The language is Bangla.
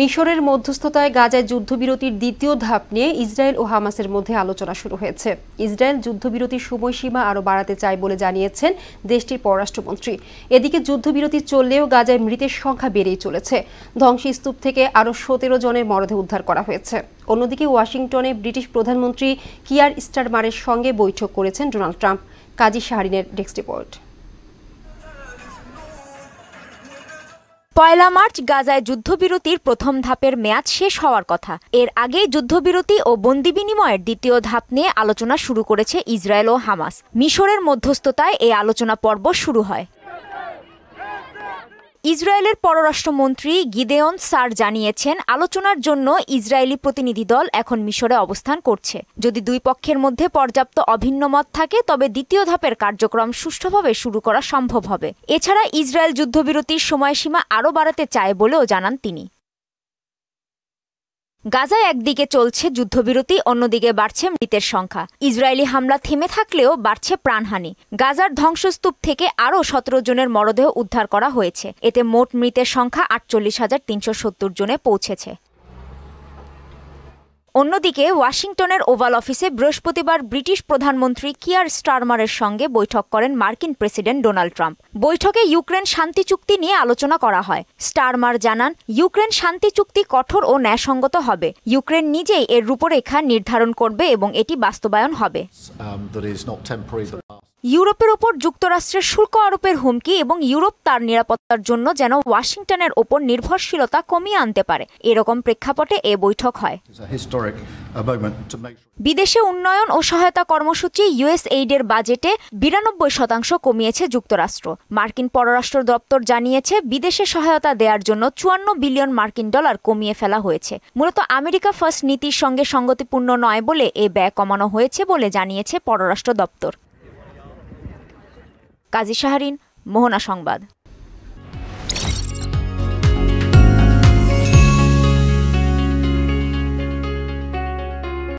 মিশরের মধ্যস্থতায় গাজায় যুদ্ধবিরতির দ্বিতীয় ধাপ নিয়ে ইসরায়েল ও হামাসের মধ্যে আলোচনা শুরু হয়েছে। ইসরায়েল যুদ্ধবিরতির সময়সীমা আরও বাড়াতে চায় বলে জানিয়েছেন দেশটির পররাষ্ট্রমন্ত্রী। এদিকে যুদ্ধবিরতি চললেও গাজায় মৃতের সংখ্যা বেড়েই চলেছে। ধ্বংসস্তূপ থেকে আরও 17 জনের মরদেহ উদ্ধার করা হয়েছে। অন্যদিকে ওয়াশিংটনে ব্রিটিশ প্রধানমন্ত্রী কিয়ার স্টারমারের সঙ্গে বৈঠক করেছেন ডোনাল্ড ট্রাম্প। কাজী শাহরিনের ডেস্ক রিপোর্ট। ১ মার্চ গাজায় যুদ্ধবিরতির প্রথম ধাপের মেয়াদ শেষ হওয়ার কথা। এর আগেই যুদ্ধবিরতি ও বন্দি বিনিময়ের দ্বিতীয় ধাপ নিয়ে আলোচনা শুরু করেছে ইসরায়েল ও হামাস। মিশরের মধ্যস্থতায় এই আলোচনা পর্ব শুরু হয়। ইসরায়েলের পররাষ্ট্রমন্ত্রী গিদেওন সার জানিয়েছেন, আলোচনার জন্য ইসরায়েলি প্রতিনিধি দল এখন মিশরে অবস্থান করছে। যদি দুই পক্ষের মধ্যে পর্যাপ্ত অভিন্ন মত থাকে তবে দ্বিতীয় ধাপের কার্যক্রম সুষ্ঠুভাবে শুরু করা সম্ভব হবে। এছাড়া ইসরায়েল যুদ্ধবিরতির সময়সীমা আরও বাড়াতে চায় বলেও জানান তিনি। গাজায় একদিকে চলছে যুদ্ধবিরতি, অন্যদিকে বাড়ছে মৃতের সংখ্যা। ইসরায়েলি হামলা থেমে থাকলেও বাড়ছে প্রাণহানি। গাজার ধ্বংসস্তূপ থেকে আরও 17 জনের মরদেহ উদ্ধার করা হয়েছে। এতে মোট মৃতের সংখ্যা 48,370 জনে পৌঁছেছে। অন্যদিকে ওয়াশিংটনের ওভাল অফিসে বৃহস্পতিবার ব্রিটিশ প্রধানমন্ত্রী কিয়ার স্টারমারের সঙ্গে বৈঠক করেন মার্কিন প্রেসিডেন্ট ডোনাল্ড ট্রাম্প। বৈঠকে ইউক্রেন শান্তি চুক্তি নিয়ে আলোচনা করা হয়। স্টারমার জানান, ইউক্রেন শান্তি চুক্তি কঠোর ও ন্যায়সঙ্গত হবে। ইউক্রেন নিজেই এর রূপরেখা নির্ধারণ করবে এবং এটি বাস্তবায়ন হবে। ইউরোপের ওপর যুক্তরাষ্ট্রের শুল্ক আরোপের হুমকি এবং ইউরোপ তার নিরাপত্তার জন্য যেন ওয়াশিংটনের ওপর নির্ভরশীলতা কমিয়ে আনতে পারে, এরকম প্রেক্ষাপটে এ বৈঠক হয়। বিদেশে উন্নয়ন ও সহায়তা কর্মসূচি ইউএসএইডের বাজেটে 92% কমিয়েছে যুক্তরাষ্ট্র। মার্কিন পররাষ্ট্র দপ্তর জানিয়েছে, বিদেশে সহায়তা দেওয়ার জন্য 54 বিলিয়ন মার্কিন ডলার কমিয়ে ফেলা হয়েছে। মূলত আমেরিকা ফার্স্ট নীতির সঙ্গে সঙ্গতিপূর্ণ নয় বলে এ ব্যয় কমানো হয়েছে বলে জানিয়েছে পররাষ্ট্র দপ্তর। কাজী শাহরিন, মোহনা সংবাদ।